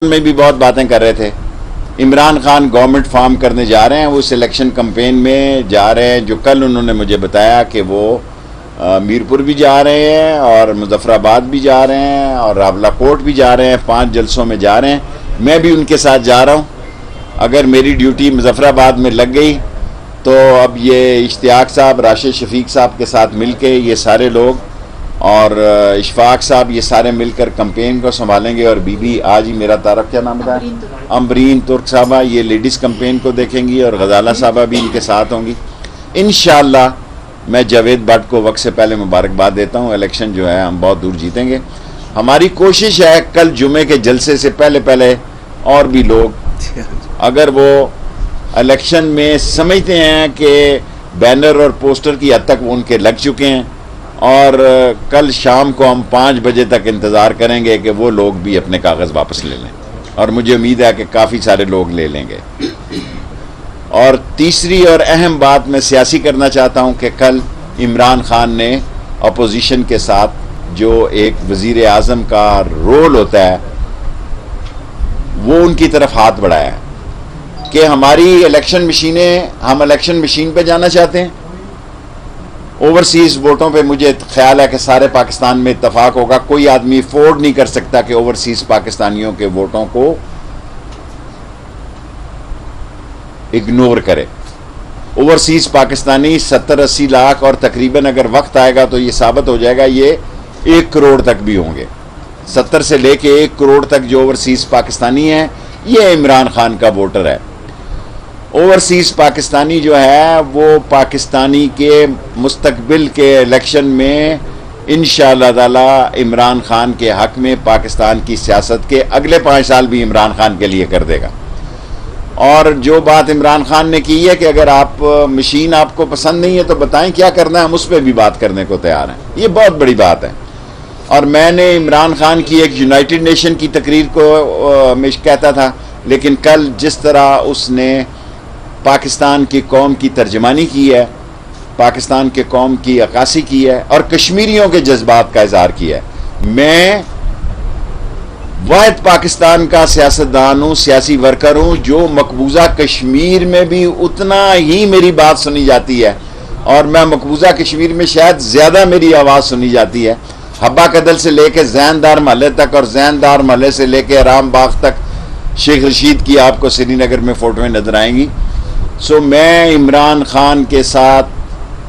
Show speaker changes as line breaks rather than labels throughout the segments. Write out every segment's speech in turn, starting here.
میں بھی بہت باتیں کر رہے تھے. عمران خان گورنمنٹ فارم کرنے جا رہے ہیں, وہ الیکشن کمپین میں جا رہے ہیں. جو کل انہوں نے مجھے بتایا کہ وہ میرپور بھی جا رہے ہیں اور مظفر آباد بھی جا رہے ہیں اور راولہ کوٹ بھی جا رہے ہیں, 5 جلسوں میں جا رہے ہیں. میں بھی ان کے ساتھ جا رہا ہوں. اگر میری ڈیوٹی مظفر آباد میں لگ گئی تو اب یہ اشتیاق صاحب, راشد شفیق صاحب کے ساتھ مل کے یہ سارے لوگ اور اشفاق صاحب یہ سارے مل کر کمپین کو سنبھالیں گے. اور بی بی آج ہی میرا تعارف کیا نام بتایا, امبرین ترک صاحبہ, یہ لیڈیز کمپین کو دیکھیں گی اور غزالہ صاحبہ بھی ان کے ساتھ ہوں گی انشاءاللہ. میں جاوید بٹ کو وقت سے پہلے مبارکباد دیتا ہوں. الیکشن جو ہے ہم بہت دور جیتیں گے. ہماری کوشش ہے کل جمعے کے جلسے سے پہلے اور بھی لوگ اگر وہ الیکشن میں سمجھتے ہیں کہ بینر اور پوسٹر کی حد تک وہ ان کے لگ چکے ہیں, اور کل شام کو ہم 5 بجے تک انتظار کریں گے کہ وہ لوگ بھی اپنے کاغذ واپس لے لیں, اور مجھے امید ہے کہ کافی سارے لوگ لے لیں گے. اور تیسری اور اہم بات میں سیاسی کرنا چاہتا ہوں کہ کل عمران خان نے اپوزیشن کے ساتھ جو ایک وزیر اعظم کا رول ہوتا ہے وہ ان کی طرف ہاتھ بڑھایا ہے کہ ہماری الیکشن مشینیں, ہم الیکشن مشین پہ جانا چاہتے ہیں. اوورسیز ووٹوں پہ مجھے خیال ہے کہ سارے پاکستان میں اتفاق ہوگا. کوئی آدمی افورڈ نہیں کر سکتا کہ اوورسیز پاکستانیوں کے ووٹوں کو اگنور کرے. اوورسیز پاکستانی 70-80 لاکھ, اور تقریباً اگر وقت آئے گا تو یہ ثابت ہو جائے گا یہ 1 کروڑ تک بھی ہوں گے. 70 سے لے کے 1 کروڑ تک جو اوورسیز پاکستانی ہیں یہ عمران خان کا ووٹر ہے. اوورسیز پاکستانی جو ہے وہ پاکستانی کے مستقبل کے الیکشن میں انشاءاللہ تعالی عمران خان کے حق میں پاکستان کی سیاست کے اگلے 5 سال بھی عمران خان کے لیے کر دے گا. اور جو بات عمران خان نے کی ہے کہ اگر آپ مشین آپ کو پسند نہیں ہے تو بتائیں کیا کرنا ہے, ہم اس پہ بھی بات کرنے کو تیار ہیں. یہ بہت بڑی بات ہے. اور میں نے عمران خان کی ایک یونائٹڈ نیشن کی تقریر کو میں کہتا تھا, لیکن کل جس طرح اس نے پاکستان کی قوم کی ترجمانی کی ہے, پاکستان کے قوم کی عکاسی کی ہے اور کشمیریوں کے جذبات کا اظہار کیا ہے. میں واحد پاکستان کا سیاستدان ہوں, سیاسی ورکر ہوں جو مقبوضہ کشمیر میں بھی اتنا ہی میری بات سنی جاتی ہے, اور میں مقبوضہ کشمیر میں شاید زیادہ میری آواز سنی جاتی ہے. حبہ کدل سے لے کے زیندار محلے تک اور زیندار محلے سے لے کے رام باغ تک شیخ رشید کی آپ کو سری نگر میں فوٹویں نظر آئیں گی. سو میں عمران خان کے ساتھ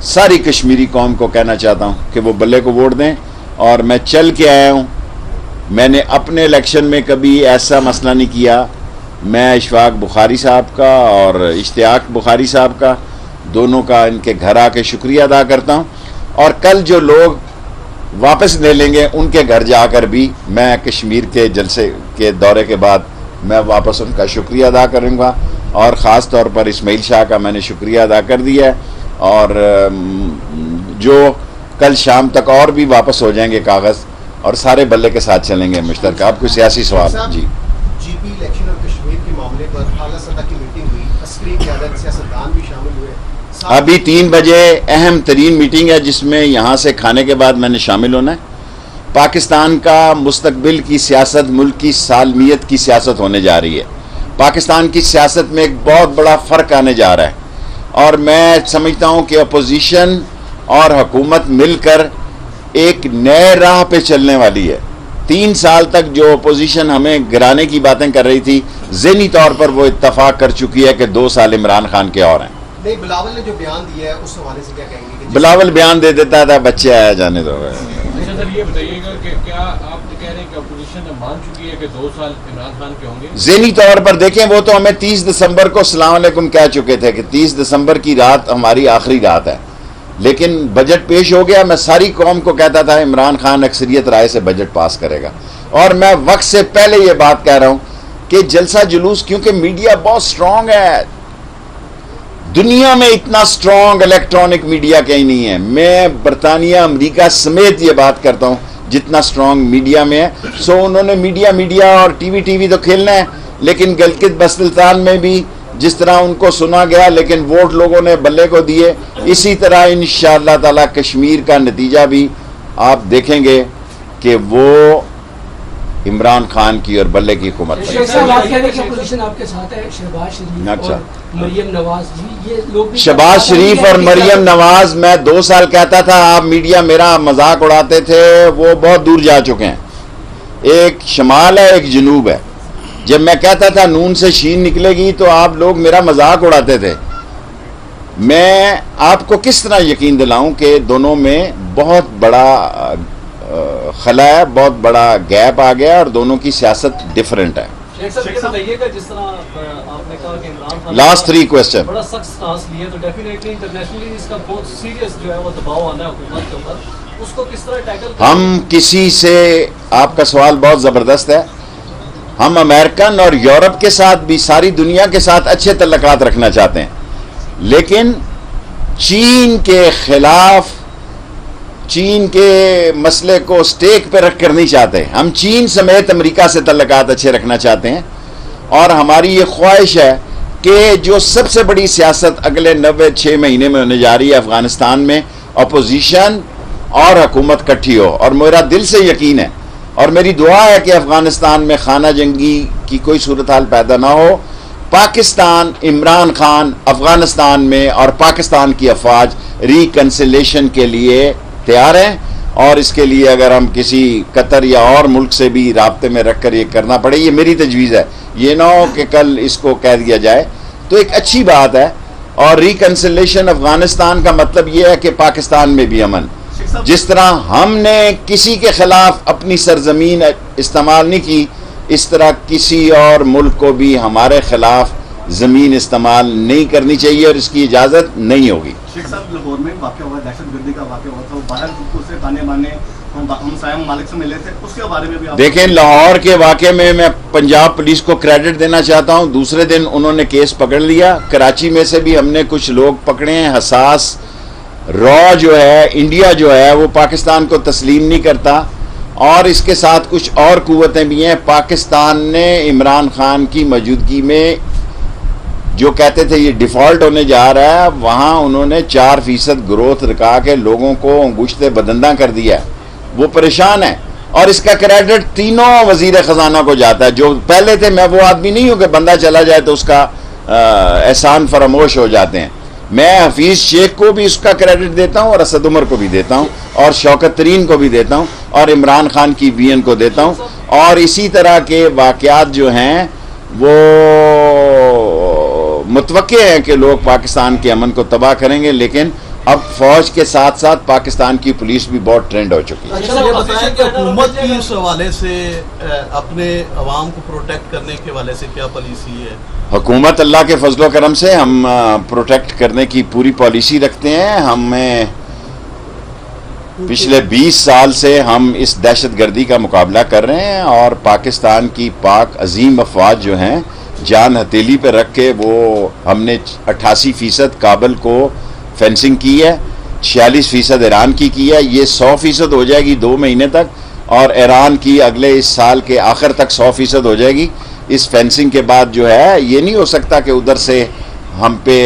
ساری کشمیری قوم کو کہنا چاہتا ہوں کہ وہ بلے کو ووٹ دیں. اور میں چل کے آیا ہوں, میں نے اپنے الیکشن میں کبھی ایسا مسئلہ نہیں کیا. میں اشفاق بخاری صاحب کا اور اشتیاق بخاری صاحب کا دونوں کا ان کے گھر آ کے شکریہ ادا کرتا ہوں. اور کل جو لوگ واپس لے لیں گے ان کے گھر جا کر بھی میں کشمیر کے جلسے کے دورے کے بعد میں واپس ان کا شکریہ ادا کروں گا. اور خاص طور پر اسماعیل شاہ کا میں نے شکریہ ادا کر دیا ہے, اور جو کل شام تک اور بھی واپس ہو جائیں گے کاغذ, اور سارے بلے کے ساتھ چلیں گے مشترکہ. آپ کو سیاسی سوال جی
جی پی الیکشن اور کشمیر کے معاملے پر اعلیٰ سطح کی میٹنگ ہوئی, عسکری قیادت, سیاستدان بھی شامل ہوئے.
ابھی 3 بجے اہم ترین میٹنگ ہے جس میں یہاں سے کھانے کے بعد میں نے شامل ہونا ہے. پاکستان کا مستقبل کی سیاست ملک کی سالمیت کی سیاست ہونے جا رہی ہے. پاکستان کی سیاست میں ایک بہت بڑا فرق آنے جا رہا ہے, اور میں سمجھتا ہوں کہ اپوزیشن اور حکومت مل کر ایک نئے راہ پہ چلنے والی ہے. 3 سال تک جو اپوزیشن ہمیں گرانے کی باتیں کر رہی تھی, ذہنی طور پر وہ اتفاق کر چکی ہے کہ 2 سال عمران خان کے اور ہیں.
نہیں, بلاول نے جو بیان دیا ہے اس حوالے سے کیا کہیں گے؟
بلاول بیان دے دیتا تھا, بچے آیا جانے دو.
اچھا سر, یہ بتائیے گا کہ کیا آپ کہہ رہے ہیں کہ اپوزیشن نے مان چکی ہے کہ 2 سال عمران خان کے ہوں گے؟
ذہنی طور پر دیکھیں, وہ تو ہمیں 30 دسمبر کو السلام علیکم کہہ چکے تھے کہ 30 دسمبر کی رات ہماری آخری رات ہے, لیکن بجٹ پیش ہو گیا. میں ساری قوم کو کہتا تھا عمران خان اکثریت رائے سے بجٹ پاس کرے گا, اور میں وقت سے پہلے یہ بات کہہ رہا ہوں کہ جلسہ جلوس, کیونکہ میڈیا بہت سٹرونگ ہے, دنیا میں اتنا سٹرونگ الیکٹرانک میڈیا کہیں نہیں ہے. میں برطانیہ, امریکہ سمیت یہ بات کرتا ہوں جتنا سٹرونگ میڈیا میں ہے. سو انہوں نے میڈیا اور ٹی وی تو کھیلنا ہے, لیکن گلگت بلتستان میں بھی جس طرح ان کو سنا گیا لیکن ووٹ لوگوں نے بلے کو دیے, اسی طرح انشاءاللہ تعالی کشمیر کا نتیجہ بھی آپ دیکھیں گے کہ وہ عمران خان کی اور بلے کی حکومت پر.
شیخ صاحب آپ کہہ رہے ہیں کہ اپوزیشن آپ کے ساتھ ہے, شہباز شریف
اچھا.
اور مریم نواز بھی, یہ لوگ بھی
شہباز شریف اور مریم نواز, میں 2 سال کہتا تھا, آپ میڈیا میرا مذاق اڑاتے تھے, وہ بہت دور جا چکے ہیں. ایک شمال ہے, ایک جنوب ہے. جب میں کہتا تھا نون سے شین نکلے گی تو آپ لوگ میرا مذاق اڑاتے تھے. میں آپ کو کس طرح یقین دلاؤں کہ دونوں میں بہت بڑا خلا ہے, بہت بڑا گیپ آ گیا, اور دونوں کی سیاست ڈیفرنٹ ہے.
شیخ صاحب یہ بتائیے گا, جس طرح آپ نے کہا کہ عمران خان
لاسٹ 3 کوسچن.
بڑا سخت سٹانس لیے, تو ڈیفینیٹلی انٹرنیشنلی اس کا بہت سیریس جو ہے وہ دباؤ آنا ہے حکومت کے اوپر, اس کو کس طرح ٹیکل کریں؟
ہم کسی سے, آپ کا سوال بہت زبردست ہے, ہم امریکن اور یورپ کے ساتھ بھی, ساری دنیا کے ساتھ اچھے تعلقات رکھنا چاہتے ہیں, لیکن چین کے خلاف, چین کے مسئلے کو سٹیک پہ رکھ کر نہیں چاہتے. ہم چین سمیت امریکہ سے تعلقات اچھے رکھنا چاہتے ہیں, اور ہماری یہ خواہش ہے کہ جو سب سے بڑی سیاست اگلے 96 مہینے میں ہونے جا رہی ہے افغانستان میں, اپوزیشن اور حکومت کٹھی ہو. اور میرا دل سے یقین ہے اور میری دعا ہے کہ افغانستان میں خانہ جنگی کی کوئی صورتحال پیدا نہ ہو. پاکستان, عمران خان افغانستان میں اور پاکستان کی افواج ریکنسلیشن کے لیے تیار ہیں, اور اس کے لیے اگر ہم کسی قطر یا اور ملک سے بھی رابطے میں رکھ کر یہ کرنا پڑے, یہ میری تجویز ہے, یہ نہ ہو کہ کل اس کو کہہ دیا جائے, تو ایک اچھی بات ہے. اور ریکنسلیشن افغانستان کا مطلب یہ ہے کہ پاکستان میں بھی امن. جس طرح ہم نے کسی کے خلاف اپنی سرزمین استعمال نہیں کی, اس طرح کسی اور ملک کو بھی ہمارے خلاف زمین استعمال نہیں کرنی چاہیے, اور اس کی اجازت نہیں ہوگی.
شیخ صاحب لاہور میں واقعہ ہوا, دہشت گردی کا واقعہ ہوا تھا, 12 گروپوں سے تانے بانے ہم سائم مالک سے ملے تھے, اس کے بارے میں بھی
دیکھیں, لاہور کے واقعے میں پنجاب پولیس کو کریڈٹ دینا چاہتا ہوں. دوسرے دن انہوں نے کیس پکڑ لیا. کراچی میں سے بھی ہم نے کچھ لوگ پکڑے ہیں. حساس را جو ہے, انڈیا جو ہے وہ پاکستان کو تسلیم نہیں کرتا, اور اس کے ساتھ کچھ اور قوتیں بھی ہیں. پاکستان نے عمران خان کی موجودگی میں جو کہتے تھے یہ ڈیفالٹ ہونے جا رہا ہے, وہاں انہوں نے 4% گروتھ رکھا کے لوگوں کو انگشت بدندہ کر دیا ہے. وہ پریشان ہے, اور اس کا کریڈٹ تینوں وزیر خزانہ کو جاتا ہے جو پہلے تھے. میں وہ آدمی نہیں ہوں کہ بندہ چلا جائے تو اس کا احسان فراموش ہو جاتے ہیں. میں حفیظ شیخ کو بھی اس کا کریڈٹ دیتا ہوں, اور اسد عمر کو بھی دیتا ہوں, اور شوکت ترین کو بھی دیتا ہوں, اور عمران خان کی وی این کو دیتا ہوں. اور اسی طرح کے واقعات جو ہیں وہ متوقع ہیں کہ لوگ پاکستان کے امن کو تباہ کریں گے, لیکن اب فوج کے ساتھ ساتھ پاکستان کی پولیس بھی بہت ٹرینڈ ہو چکی ہے.
اچھا یہ بتائیں کہ حکومت کی اس حوالے سے اپنے عوام کو پروٹیکٹ کرنے کے حوالے سے کیا پالیسی ہے؟
حکومت اللہ کے فضل و کرم سے ہم پروٹیکٹ کرنے کی پوری پالیسی رکھتے ہیں. ہمیں پچھلے 20 سال سے ہم اس دہشت گردی کا مقابلہ کر رہے ہیں, اور پاکستان کی پاک عظیم افواج جو ہیں جان ہتھیلی پہ رکھ کے, وہ ہم نے 88% کابل کو فینسنگ کی ہے, 46% ایران کی ہے. یہ 100% ہو جائے گی 2 مہینے تک, اور ایران کی اگلے اس سال کے آخر تک 100% ہو جائے گی. اس فینسنگ کے بعد جو ہے یہ نہیں ہو سکتا کہ ادھر سے ہم پہ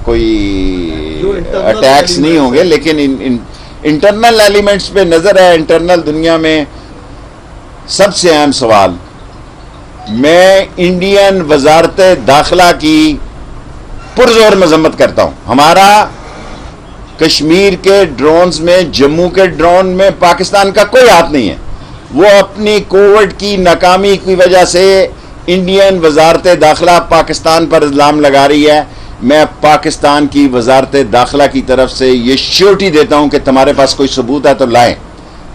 کوئی اٹیکس نہیں ہوں گے, لیکن انٹرنل ایلیمنٹس پہ نظر ہے. انٹرنل دنیا میں سب سے اہم سوال, میں انڈین وزارت داخلہ کی پرزور مذمت کرتا ہوں. ہمارا کشمیر کے ڈرونز میں, جموں کے ڈرون میں پاکستان کا کوئی ہاتھ نہیں ہے. وہ اپنی کووڈ کی ناکامی کی وجہ سے انڈین وزارت داخلہ پاکستان پر الزام لگا رہی ہے. میں پاکستان کی وزارت داخلہ کی طرف سے یہ شیورٹی دیتا ہوں کہ تمہارے پاس کوئی ثبوت ہے تو لائیں.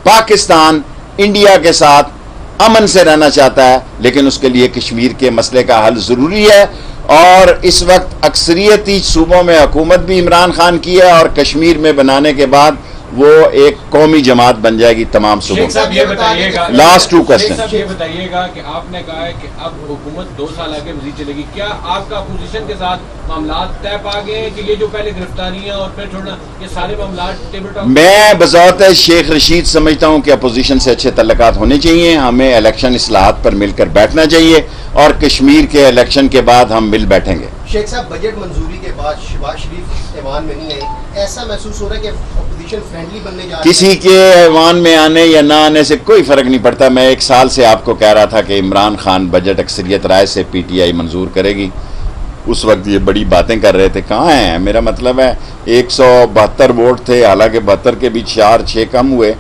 پاکستان انڈیا کے ساتھ امن سے رہنا چاہتا ہے, لیکن اس کے لیے کشمیر کے مسئلے کا حل ضروری ہے. اور اس وقت اکثریتی صوبوں میں حکومت بھی عمران خان کی ہے, اور کشمیر میں بنانے کے بعد وہ ایک قومی جماعت بن جائے گی تمام صوبوں.
شیخ صاحب یہ بتائیے گا,
لاسٹ 2 کوسچن.
شیخ صاحب یہ بتائیے گا کہ آپ نے کہا ہے کہ اب حکومت 2 سال آگے مزید چلے گی, کیا آپ کا اپوزیشن کے ساتھ معاملات طے پا گئے ہیں کہ یہ جو پہلے گرفتاریاں اور پھر چھوڑنا, یہ سارے معاملات ٹیبل ٹاک؟
میں بذات شیخ رشید سمجھتا ہوں کہ اپوزیشن سے اچھے تعلقات ہونے چاہیے. ہمیں الیکشن اصلاحات پر مل کر بیٹھنا چاہیے, اور کشمیر کے الیکشن کے بعد ہم مل بیٹھیں گے.
شیخ صاحب بجٹ منظوری کے بعد شہباز شریف ایوان میں نہیں آئے, ایسا محسوس ہو رہا ہے کہ اپوزیشن فرینڈلی بننے جا رہی ہے.
کسی کے ایوان میں آنے یا نہ آنے سے کوئی فرق نہیں پڑتا. میں 1 سال سے آپ کو کہہ رہا تھا کہ عمران خان بجٹ اکثریت رائے سے پی ٹی آئی منظور کرے گی. اس وقت یہ بڑی باتیں کر رہے تھے, کہاں ہیں؟ میرا مطلب ہے 172 ووٹ تھے, حالانکہ 72 کے بھی 4-6 کم ہوئے.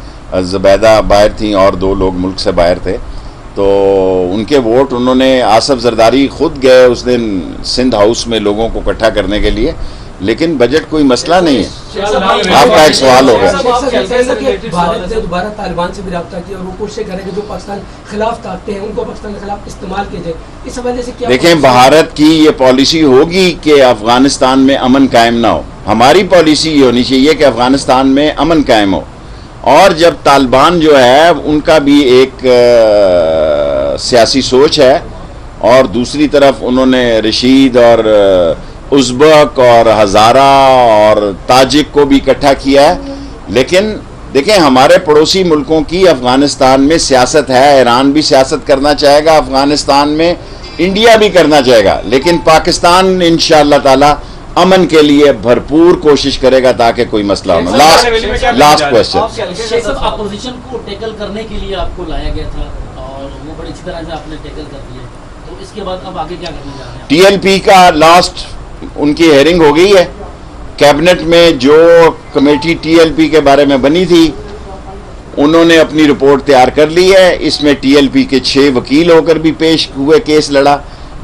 زبیدہ باہر تھیں اور 2 لوگ ملک سے باہر تھے, تو ان کے ووٹ انہوں نے, آصف زرداری خود گئے اس دن سندھ ہاؤس میں لوگوں کو اکٹھا کرنے کے لیے, لیکن بجٹ کوئی مسئلہ نہیں ہے. آپ کا ایک سوال ہوگا.
بھارت نے دوبارہ طالبان سے بھی رابطہ کیا اور وہ کوشش کریں کہ جو پاکستان خلاف طاقتیں ہیں ان کو پاکستان کے خلاف استعمال کیا جائے. اس حوالے سے کیا
دیکھیں, بھارت کی یہ پالیسی ہوگی کہ افغانستان میں امن قائم نہ ہو. ہماری پالیسی یہ ہونی چاہیے کہ افغانستان میں امن قائم ہو. اور جب طالبان جو ہے ان کا بھی ایک سیاسی سوچ ہے, اور دوسری طرف انہوں نے رشید اور ازبک اور ہزارہ اور تاجک کو بھی اکٹھا کیا ہے. لیکن دیکھیں, ہمارے پڑوسی ملکوں کی افغانستان میں سیاست ہے. ایران بھی سیاست کرنا چاہے گا افغانستان میں, انڈیا بھی کرنا چاہے گا, لیکن پاکستان انشاءاللہ تعالی امن کے لیے بھرپور کوشش کرے گا تاکہ کوئی مسئلہ ہو. Last question.
شیخ صاحب, اپوزیشن کو ٹیکل کرنے کے لیے آپ کو لایا گیا تھا اور وہ بڑی اچھی طرح سے آپ نے ٹیکل کر دیا, تو اس کے بعد اب آگے کیا کرنے جا رہے ہیں؟
ٹی ایل پی کا لاسٹ ان کی ہیئرنگ ہو گئی ہے. کیبنٹ میں جو کمیٹی ٹی ایل پی کے بارے میں بنی تھی انہوں نے اپنی رپورٹ تیار کر لی ہے. اس میں ٹی ایل پی کے 6 وکیل ہو کر بھی پیش ہوئے, کیس لڑا.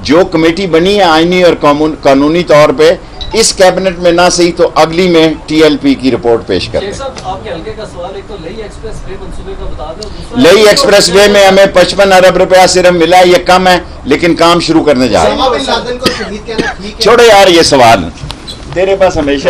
جو کمیٹی بنی ہے آئینی اور قانونی طور پہ, اس کیبنٹ میں نہ صحیح تو اگلی میں ٹی ایل پی کی رپورٹ پیش کریں.
شیخ صاحب, آپ کے حلقے کا سوال, ایک تو لئی ایکسپریس وے منصوبے کا بتا دیں.
لئی ایکسپریس وے میں ہمیں 55 ارب روپیہ صرف ملا, یہ کم ہے لیکن کام شروع کرنے جا رہے ہیں.
اسامہ بن لادن کو شہید کہنا ٹھیک ہے؟
چھوڑو یار یہ سوال, تیرے پاس ہمیشہ